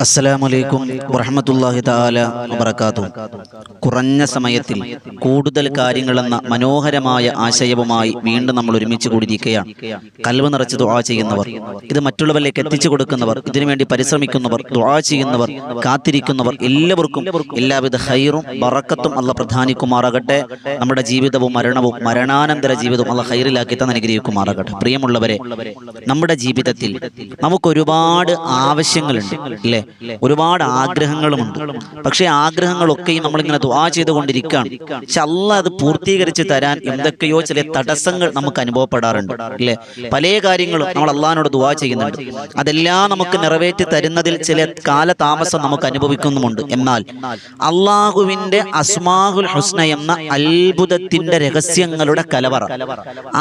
അസ്സലാമലൈക്കും വറഹ്മത്തുള്ളാഹി തആല വബറകാതുഹു. കുറഞ്ഞ സമയത്തിൽ കൂടുതൽ കാര്യങ്ങളെന്ന മനോഹരമായ ആശയവുമായി വീണ്ടും നമ്മൾ ഒരുമിച്ച് കൂടിയിരിക്കുകയാണ്. കൽവ് നിറച്ച് ദുആ ചെയ്യുന്നവർ, ഇത് മറ്റുള്ളവരിലേക്ക് എത്തിച്ചു കൊടുക്കുന്നവർ, ഇതിനുവേണ്ടി പരിശ്രമിക്കുന്നവർ, ദുആ ചെയ്യുന്നവർ, കാത്തിരിക്കുന്നവർ എല്ലാവർക്കും എല്ലാവിധ ഖൈറും ബറക്കത്തും അല്ലാഹ് പ്രധാനിക്കുമാറാകട്ടെ. നമ്മുടെ ജീവിതവും മരണവും മരണാനന്തര ജീവിതവും അല്ലാഹ് ഖൈറിലാക്കി തന്നെ അനുഗ്രഹിക്കുമാറാകട്ടെ. പ്രിയമുള്ളവരെ, നമ്മുടെ ജീവിതത്തിൽ നമുക്ക് ഒരുപാട് ആവശ്യങ്ങളുണ്ട്, അല്ലേ? ഒരുപാട് ആഗ്രഹങ്ങളുമുണ്ട്. പക്ഷേ ആഗ്രഹങ്ങളൊക്കെയും നമ്മളിങ്ങനെ ദുആ ചെയ്തുകൊണ്ടിരിക്കുകയാണ്. പക്ഷെ അല്ലാഹ് അത് പൂർത്തീകരിച്ച് തരാൻ എന്തൊക്കെയോ ചില തടസ്സങ്ങൾ നമുക്ക് അനുഭവപ്പെടാറുണ്ട്, അല്ലേ? പല കാര്യങ്ങളും നമ്മൾ അള്ളാഹിനോട് ദുആ ചെയ്യുന്നുണ്ട്. അതെല്ലാം നമുക്ക് നിറവേറ്റി തരുന്നതിൽ ചില കാലതാമസം നമുക്ക് അനുഭവിക്കുന്നുമുണ്ട്. എന്നാൽ അള്ളാഹുവിന്റെ അസ്മാഉൽ ഹുസ്ന എന്ന അത്ഭുതത്തിന്റെ രഹസ്യങ്ങളുടെ കലവറ,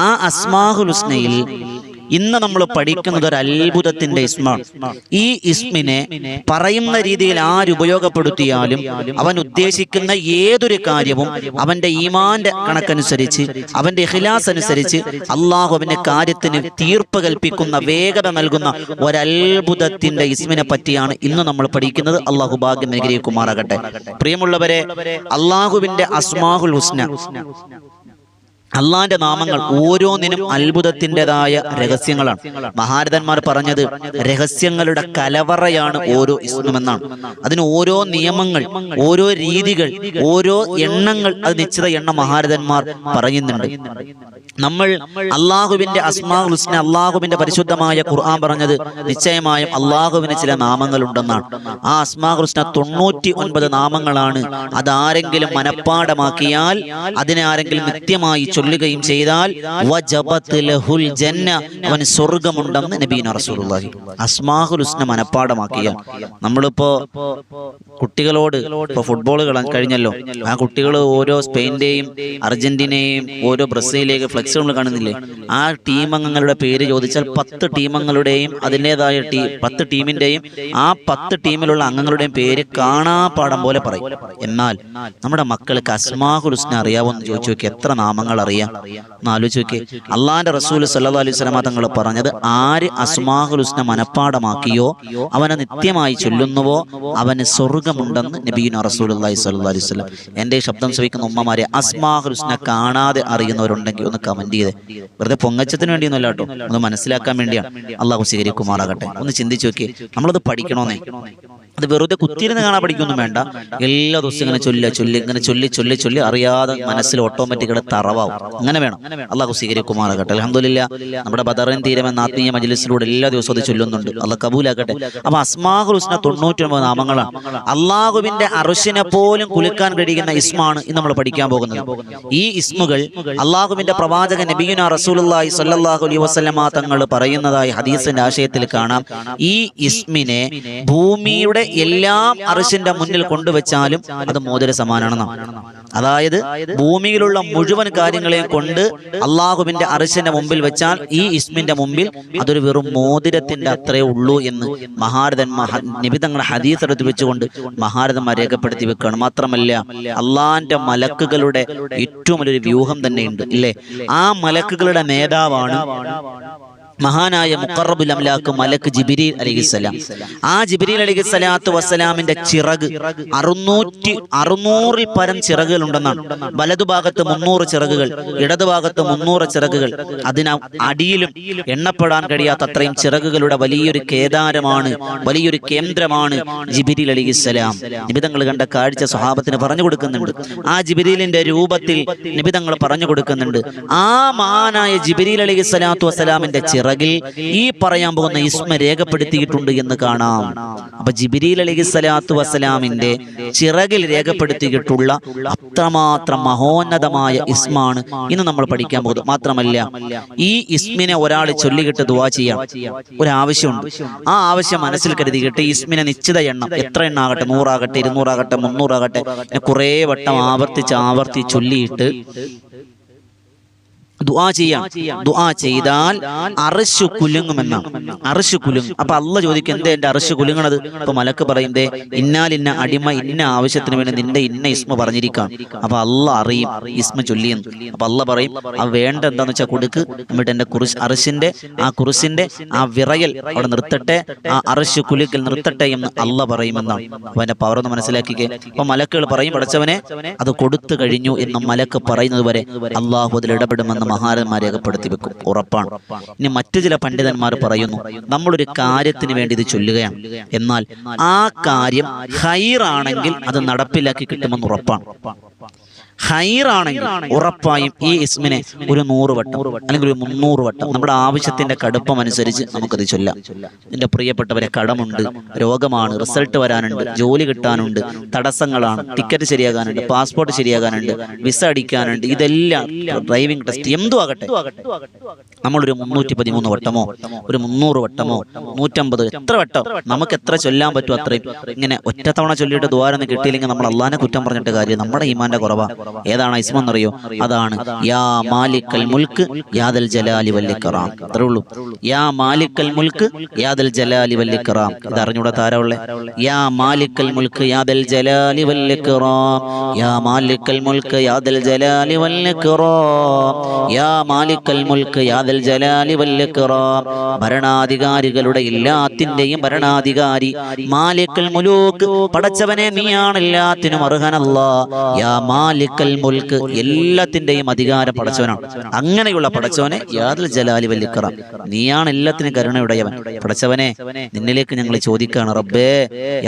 ആ അസ്മാഉൽ ഹുസ്നയിൽ ഇന്ന് നമ്മൾ പഠിക്കുന്നത് ഒരു അത്ഭുതത്തിന്റെ ഇസ്മാണ്. ഈ ഇസ്മിനെ പറയുന്ന രീതിയിൽ ആരുപയോഗപ്പെടുത്തിയാലും അവൻ ഉദ്ദേശിക്കുന്ന ഏതൊരു കാര്യവും അവന്റെ ഈമാന്റെ കണക്കനുസരിച്ച്, അവന്റെ ഇഖ്ലാസ് അനുസരിച്ച് അള്ളാഹു അവന്റെ കാര്യത്തിന് തീർപ്പ് കൽപ്പിക്കുന്ന, വേഗത നൽകുന്ന ഒരത്ഭുതത്തിന്റെ ഇസ്മിനെ പറ്റിയാണ് ഇന്ന് നമ്മൾ പഠിക്കുന്നത്. അള്ളാഹു ഭാഗ്യം അനുഗ്രഹിക്കുമാറാകട്ടെ. പ്രിയമുള്ളവരെ, അള്ളാഹുവിന്റെ അസ്മാഉൽ ഹുസ്ന, അള്ളാന്റെ നാമങ്ങൾ ഓരോന്നിനും അത്ഭുതത്തിൻ്റെതായ രഹസ്യങ്ങളാണ്. മഹാരഥന്മാർ പറഞ്ഞത് രഹസ്യങ്ങളുടെ കലവറയാണ് ഓരോ ഇസ്മുമെന്നാണ്. അതിന് ഓരോ നിയമങ്ങൾ, ഓരോ രീതികൾ, ഓരോ എണ്ണങ്ങൾ, അത് നിശ്ചിത എണ്ണം മഹാരഥന്മാർ പറയുന്നുണ്ട്. നമ്മൾ അള്ളാഹുവിന്റെ അസ്മാഉൽ ഹുസ്ന, അള്ളാഹുവിന്റെ പരിശുദ്ധമായ ഖുർആൻ പറഞ്ഞത് നിശ്ചയമായും അള്ളാഹുവിന് ചില നാമങ്ങൾ ഉണ്ടെന്നാണ്. ആ അസ്മാഉൽ ഹുസ്ന 99 നാമങ്ങളാണ്. അതാരെങ്കിലും മനഃപ്പാഠമാക്കിയാൽ, അതിനെ ആരെങ്കിലും നിത്യമായി ചൊല്ലുകയും ചെയ്താൽ വജബത് ലഹുൽ ജന്ന, അവന് സ്വർഗ്ഗമുണ്ടെന്ന് നബീന റസൂലുള്ളാഹി. അസ്മാഉൽ ഹുസ്ന മനഃപ്പാഠമാക്കിയാൽ, നമ്മളിപ്പോ കുട്ടികളോട്, ഇപ്പൊ ഫുട്ബോൾ കഴിഞ്ഞല്ലോ, ആ കുട്ടികൾ ഓരോ സ്പെയിന്റെയും അർജന്റീനയെയും ഓരോ ബ്രസീലിലേക്ക് ഫ്ലെക്സ് നമ്മൾ കാണുന്നില്ലേ? ആ ടീം അംഗങ്ങളുടെ പേര് ചോദിച്ചാൽ 10 ടീമങ്ങളുടെയും അതിൻ്റെതായ 10 ടീമിന്റെയും ആ 10 ടീമിലുള്ള അംഗങ്ങളുടെയും പേര് കാണാപ്പാടം പോലെ പറയും. എന്നാൽ നമ്മുടെ മക്കൾക്ക് അസ്മാഉൽ ഹുസ്ന അറിയാവോന്ന് ചോദിച്ചു നോക്കി, എത്ര നാമങ്ങൾ അറിയാം എന്ന് ആലോചിച്ച് നോക്കി. അള്ളാന്റെ റസൂൽ സല്ലല്ലാഹു അലൈഹി വസല്ലം തങ്ങൾ പറഞ്ഞത്, ആര് അസ്മാഉൽ ഹുസ്ന മനഃപ്പാഠമാക്കിയോ, അവനെ നിത്യമായി ചൊല്ലുന്നുവോ, അവന് സ്വർഗ്ഗമുണ്ടെന്ന് നബിയുനാ റസൂലുള്ളാഹി സ്വല്ലല്ലാഹു അലൈഹി വസല്ലം. എൻ്റെ ശബ്ദം ശ്രവിക്കുന്ന ഉമ്മമാരെ, അസ്മാഉൽ ഹുസ്ന കാണാതെ അറിയുന്നവരുണ്ടെങ്കിൽ ഒന്ന് കമന്റ് ചെയ്തേ. വെറുതെ പൊങ്ങച്ചത്തിന് വേണ്ടിയൊന്നുമല്ല കേട്ടോ, ഒന്ന് മനസ്സിലാക്കാൻ വേണ്ടിയാണ്. അള്ളാഹു സ്വീകരിക്കുമാറാകട്ടെ. ഒന്ന് ചിന്തിച്ചു നോക്കി, നമ്മളത് പഠിക്കണോന്നേ. അത് വെറുതെ കുത്തിയിരുന്ന് കാണാൻ പഠിക്കൊന്നും വേണ്ട. എല്ലാ ദിവസവും ഇങ്ങനെ ചൊല്ലി അറിയാതെ മനസ്സിൽ ഓട്ടോമാറ്റിക്കായിട്ട് തറവാവും. അങ്ങനെ വേണം. അള്ളാഹു സ്വീകരിക്കുമാറാകട്ടെ. അൽഹംദുലില്ലാ, നമ്മുടെ ബദറിൻ തീരമെന്ന ആത്മീയ മജ്ലിസിലൂടെ എല്ലാ ദിവസവും അത് ചൊല്ലുന്നുണ്ട്. അള്ളാഹ് കബൂലാക്കട്ടെ. അപ്പൊ അസ്മാഉൽ ഹുസ്ന 99 നാമങ്ങളാണ്. അള്ളാഹുവിന്റെ അർശിനെ പോലും കുലുക്കാൻ കഴിയുന്ന ഇസ്മാണ് ഇന്ന് നമ്മൾ പഠിക്കാൻ പോകുന്നത്. ഈ ഇസ്മുകൾ അള്ളാഹുവിന്റെ പ്രവാചകൻ നബിയുനാ റസൂലുള്ളാഹി സ്വല്ലല്ലാഹു അലൈഹി വസല്ലമ തങ്ങൾ പറയുന്നതായി ഹദീസിന്റെ ആശയത്തിൽ കാണാം. ഈ ഇസ്മിനെ ഭൂമിയുടെ എല്ലാം അർശിന്റെ മുന്നിൽ കൊണ്ടുവച്ചാലും അത് മോതിര സമാനാണെന്നാണ്. അതായത് ഭൂമിയിലുള്ള മുഴുവൻ കാര്യങ്ങളെയും കൊണ്ട് അള്ളാഹുവിന്റെ അർശിന്റെ മുമ്പിൽ വെച്ചാൽ ഈ ഇസ്മിന്റെ മുമ്പിൽ അതൊരു വെറും മോതിരത്തിന്റെ അത്രേ ഉള്ളൂ എന്ന് നബി തങ്ങൾ ഹദീസ് എടുത്ത് വെച്ചുകൊണ്ട് മഹാരഥന്മാർ രേഖപ്പെടുത്തി വെക്കുകയാണ്. മാത്രമല്ല, അള്ളാന്റെ മലക്കുകളുടെ ഏറ്റവും വലിയൊരു വ്യൂഹം തന്നെയുണ്ട്, ഇല്ലേ? ആ മലക്കുകളുടെ നേതാവാണ് മഹാനായ മുഖറബുൽ അംലാക്ക് മലക്ക് ജിബ്രീൽ അലൈഹിസ്സലാം. ആ ജിബ്രീൽ അലൈഹിസ്സലാത്തു വസ്സലാമിന്റെ ചിറക് 600 പരം ചിറകുകൾ ഉണ്ടെന്നാണ്. വലതുഭാഗത്ത് 300 ചിറകുകൾ, ഇടതുഭാഗത്ത് 300 ചിറകുകൾ. അതിന് അടിയിലും എണ്ണപ്പെടാൻ കഴിയാത്ത അത്രയും ചിറകുകളുടെ വലിയൊരു കേദാരമാണ്, വലിയൊരു കേന്ദ്രമാണ് ജിബ്രീൽ അലൈഹിസ്സലാം. നിബിതങ്ങൾ കണ്ട കാഴ്ച സ്വഹാബത്തിന് പറഞ്ഞു കൊടുക്കുന്നുണ്ട്. ആ ജിബ്രീലിന്റെ രൂപത്തിൽ നിബിതങ്ങൾ പറഞ്ഞു കൊടുക്കുന്നുണ്ട്. ആ മഹാനായ ജിബ്രീൽ അലൈഹിസ്സലാത്തു വസ്സലാമിന്റെ ചിറകിൽ ഈ പറയാൻ പോകുന്ന ഇസ്മ രേഖപ്പെടുത്തിയിട്ടുണ്ട് എന്ന് കാണാം. അപ്പൊ ജിബ്രീൽ അലൈഹിസ്സലാത്തു വസ്സലാമിന്റെ ചിറകിൽ രേഖപ്പെടുത്തിയിട്ടുള്ള അത്രമാത്രം മഹോന്നതമായ ഇസ്മാണ് ഇന്ന് നമ്മൾ പഠിക്കാൻ പോകുന്നത്. മാത്രമല്ല, ഈ ഇസ്മിനെ ഒരാൾ ചൊല്ലിക്കിട്ട് ദുആ ചെയ്യാം. ഒരാവശ്യമുണ്ട്, ആ ആവശ്യം മനസ്സിൽ കരുതിയിട്ട് ഇസ്മിനെ നിശ്ചിത എണ്ണം, എത്ര എണ്ണം ആകട്ടെ, 100 ആകട്ടെ, 200 ആകട്ടെ, 300 ആകട്ടെ, കുറേ വട്ടം ആവർത്തിച്ച് ചൊല്ലിയിട്ട് ദുആ ചെയ്യാം. ദുആ ചെയ്താൽ അർശ് കുലുങ്ങുമെന്നാണ്. അർശ് കുലുങ്ങും. അപ്പൊ അള്ളാഹ് ചോദിക്കും, എന്തേ എന്റെ അർശ് കുലുങ്ങണത്? അപ്പൊ മലക്ക് പറയും, ദേ ഇന്നാലിന്ന അടിമ ഇന്ന ആവശ്യത്തിന് വേണ്ടി നിന്റെ ഇന്ന ഇസ്മ പറഞ്ഞിരിക്കാം. അപ്പൊ അള്ളാഹ് അറിയും ഇസ്മ ചൊല്ലിയെന്ന്. അപ്പൊ അള്ളാഹ് പറയും, ആ വേണ്ട എന്താന്ന് വെച്ചാൽ കൊടുക്ക്, എന്നിട്ട് എന്റെ കുറിസിന്റെ ആ വിറയൽ അവിടെ നിർത്തട്ടെ, ആ അർശ് കുലുക്കൽ നിർത്തട്ടെ എന്ന് അള്ളാഹ് പറയുമെന്നാണ്. അപ്പൊ അതിന്റെ പവർ ഒന്ന് മനസ്സിലാക്കിക്കേ. അപ്പൊ മലക്കുകൾ പറയും, പടച്ചവനെ അത് കൊടുത്തു കഴിഞ്ഞു എന്ന് മലക്ക് പറയുന്നത് വരെ അള്ളാഹു അതിൽ ഇടപെടുമെന്ന് മഹാരന്മാർ രേഖപ്പെടുത്തി വെക്കും, ഉറപ്പാണ്. ഇനി മറ്റു ചില പണ്ഡിതന്മാർ പറയുന്നു, നമ്മളൊരു കാര്യത്തിന് വേണ്ടി ഇത് ചൊല്ലുകയാണ്, എന്നാൽ ആ കാര്യം ഖൈറാണെങ്കിൽ അത് നടപ്പിലാക്കി കിട്ടുമെന്ന് ഉറപ്പാണ്. ഖൈറാണെങ്കിൽ ഉറപ്പായും ഈ ഇസ്മിനെ ഒരു 100 വട്ടം അല്ലെങ്കിൽ ഒരു 300 വട്ടം നമ്മുടെ ആവശ്യത്തിന്റെ കടുപ്പം അനുസരിച്ച് നമുക്കത് ചൊല്ലാം. എന്റെ പ്രിയപ്പെട്ടവരെ, കടമുണ്ട്, രോഗമാണ്, റിസൾട്ട് വരാനുണ്ട്, ജോലി കിട്ടാനുണ്ട്, തടസ്സങ്ങളാണ്, ടിക്കറ്റ് ശരിയാകാനുണ്ട്, പാസ്പോർട്ട് ശരിയാകാനുണ്ട്, വിസ അടിക്കാനുണ്ട്, ഇതെല്ലാം, ഡ്രൈവിംഗ് ടെസ്റ്റ് എന്തു ആകട്ടെ, നമ്മളൊരു 313 വട്ടമോ ഒരു 300 വട്ടമോ 150 എത്ര വട്ടം നമുക്ക് എത്ര ചൊല്ലാൻ പറ്റും അത്രയും ഇങ്ങനെ ഒറ്റത്തവണ ചൊല്ലിയിട്ട് ദ്വാരം കിട്ടിയില്ലെങ്കിൽ നമ്മൾ അള്ളാഹിനെ കുറ്റം പറഞ്ഞിട്ട് കാര്യം, നമ്മുടെ ഈമാന്റെ കുറവാ. ഏതാണ് ഇസ്മെന്നറിയോ? അതാണ് യാ മാലിക്കൽ മുൽക്ക് യാദൽ ജലാലി വൽ ഇക്റാം. അത്രേ ഉള്ളൂ. യാ മാലിക്കൽ മുൽക്ക് യാദൽ ജലാലി വൽ ഇക്റാം. ഇത് അറിഞ്ഞൂടാ താരമുള്ളേ? യാ മാലിക്കൽ മുൽക്ക് യാദൽ ജലാലി വൽ ഇക്റാം, യാ മാലിക്കൽ മുൽക്ക് യാദൽ ജലാലി വൽ ഇക്റാം, യാ മാലിക്കൽ മുൽക്ക് യാദൽ ജലാലി വൽ ഇക്റാം. ഭരണാധികാരികളുടെ എല്ലാത്തിന്റെയും ഭരണാധികാരി മാലിക്കൽ മുലൂക്ക്, പടച്ചവനെ നീയാണ് എല്ലാത്തിനും അർഹനല്ലാ. യാ മാലിക്കൽ മുൽക്ക്, എല്ലാത്തിന്റെയും അധികാരം പടച്ചവനാണ്. അങ്ങനെയുള്ള പടച്ചവനെ യാദൽ ജലാലി വൽ ഇക്റാം, നീയാണ് എല്ലാത്തിനും കരുണയുടയവൻ. പടച്ചവനെ നിന്നിലേക്ക് ഞങ്ങൾ ചോദിക്കുകയാണ്, റബ്ബേ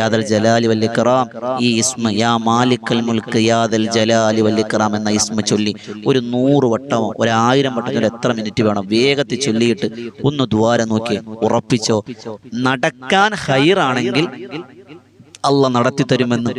യാദൽ ജലാലി വൽ ഇക്റാം, ഈ ഇസ്മ യാ മാലിക്കൽ മുൽക്ക് യാദൽ ജലാലി വൽ ഇക്റാം എന്ന ഇസ്മ ചൊല്ലി ഒരു 100 വട്ടമോ 1000 വട്ടമോ എത്ര മിനിറ്റ് വേണം വേഗത്തിൽ ചൊല്ലിയിട്ട് ഒന്ന് ദ്വാരം നോക്കി ഉറപ്പിച്ചോ. നടക്കാൻ ഖൈറാണെങ്കിൽ അള്ളാഹ് നടത്തി തരുമെന്ന്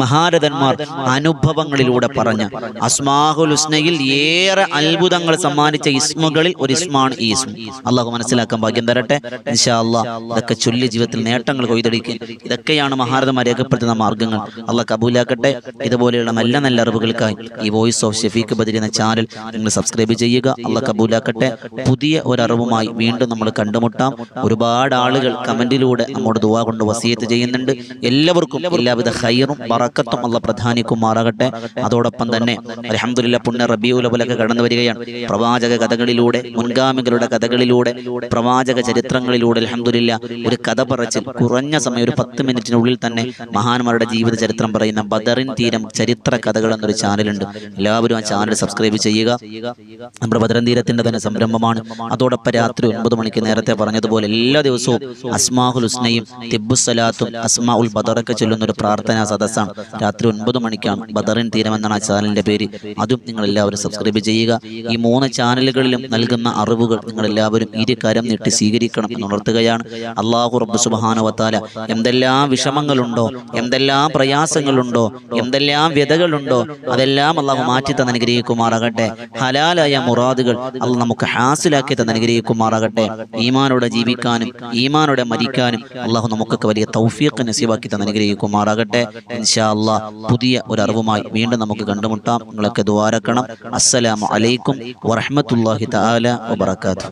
മഹാരഥന്മാർ അനുഭവങ്ങളിലൂടെ പറഞ്ഞ അസ്മാഉൽ ഹുസ്നയിൽ ഏറെ അത്ഭുതങ്ങൾ സമ്മാനിച്ച ഇസ്മുകളിൽ ഒരു ഇസ്മാണ് ഈ ഇസ്മ. അള്ളാഹു മനസ്സിലാക്കാൻ ഭാഗ്യം തരട്ടെ ഇൻഷാ അള്ളാഹ്. ഇതൊക്കെ ചൊല്ലി ജീവിതത്തിൽ നേട്ടങ്ങൾ കൊയ്തെടുക്കുക, ഇതൊക്കെയാണ് മഹാരഥന്മാർ രേഖപ്പെടുത്തുന്ന മാർഗങ്ങൾ. അള്ളാഹ് കബൂലാക്കട്ടെ. ഇതുപോലെയുള്ള നല്ല നല്ല അറിവുകൾക്കായി ഈ വോയിസ് ഓഫ് ഷഫീഖ് ബദരി എന്ന ചാനൽ നിങ്ങൾ സബ്സ്ക്രൈബ് ചെയ്യുക. അള്ളാഹ് കബൂലാക്കട്ടെ. പുതിയ ഒരറിവുമായി വീണ്ടും നമ്മൾ കണ്ടുമുട്ടാം. ഒരുപാട് ആളുകൾ കമന്റിലൂടെ നമ്മോട് ദുആ കൊണ്ട് വസിയത്ത് ചെയ്യുന്നുണ്ട്. എല്ലാവർക്കും എല്ലാവിധ ഖൈറും ബറക്കത്തും അല്ലാഹ് പ്രധാനിക്കുമാറാകട്ടെ. അതോടൊപ്പം തന്നെ അൽഹംദുലില്ലാഹ് പുണ്യ റബീഉൽ അവ്വലൊക്കെ കടന്നു വരികയാണ്. പ്രവാചക കഥകളിലൂടെ, മുൻഗാമികളുടെ കഥകളിലൂടെ, പ്രവാചക ചരിത്രങ്ങളിലൂടെ അൽഹംദുലില്ലാഹ് ഒരു കഥ പറച്ചിൽ കുറഞ്ഞ സമയം ഒരു 10 മിനിറ്റിനുള്ളിൽ തന്നെ മഹാന്മാരുടെ ജീവിത ചരിത്രം പറയുന്ന ബദറിൻ തീരം ചരിത്ര കഥകൾ എന്നൊരു ചാനലുണ്ട്. എല്ലാവരും ആ ചാനൽ സബ്സ്ക്രൈബ് ചെയ്യുക. നമ്മുടെ ബദറിൻ തീരത്തിന്റെ തന്നെ സംരംഭമാണ്. അതോടൊപ്പം രാത്രി 9 മണിക്ക് നേരത്തെ പറഞ്ഞതുപോലെ എല്ലാ ദിവസവും അസ്മാഉൽ ഹുസ്നയും തിബ്ബുസ്സലാത്തും അസ്മാഉൽ ബദറൊക്കെ ചൊല്ലുന്ന ഒരു പ്രാർത്ഥനാ സദസ്സാണ്. രാത്രി 9 മണിക്കാണ്. ബദറിൻ തീരം എന്നാണ് ആ ചാനലിന്റെ പേര്. അതും നിങ്ങൾ എല്ലാവരും സബ്സ്ക്രൈബ് ചെയ്യുക. ഈ 3 ചാനലുകളിലും നൽകുന്ന അറിവുകൾ നിങ്ങൾ എല്ലാവരും ഇരുകരം നീട്ടി സ്വീകരിക്കണം എന്ന് ഉണർത്തുകയാണ്. അല്ലാഹു റബ്ബ് സുബ്ഹാനഹു വ തആല എന്തെല്ലാം വിഷമങ്ങളുണ്ടോ, എന്തെല്ലാം പ്രയാസങ്ങളുണ്ടോ, എന്തെല്ലാം വ്യതകളുണ്ടോ അതെല്ലാം അല്ലാഹു മാറ്റി തന്നെ അനുഗ്രഹിക്കുമാറാകട്ടെ. ഹലാലായ മുറാദുകൾ അല്ലാഹു നമുക്ക് ഹാസിലാക്കി തന്നെ അനുഗ്രഹിക്കുമാറാകട്ടെ. ഈമാനോടെ ജീവിക്കാനും ഈമാനോടെ മരിക്കാനും അല്ലാഹു നമുക്കൊക്കെ വലിയ തൗഫീഖ് നസീബാക്കി തന്നെ അനുഗ്രഹിക്കുമാറാകട്ടെ. ഇൻഷാ അല്ലാഹ് പുതിയ ഒരു അറിവുമായി വീണ്ടും നമുക്ക് കണ്ടുമുട്ടാം. നിങ്ങളൊക്കെ ദുആ രക്കണം. അസ്സലാമു അലൈക്കും വറഹ്മത്തുള്ളാഹി തആല വബറകാതുഹു.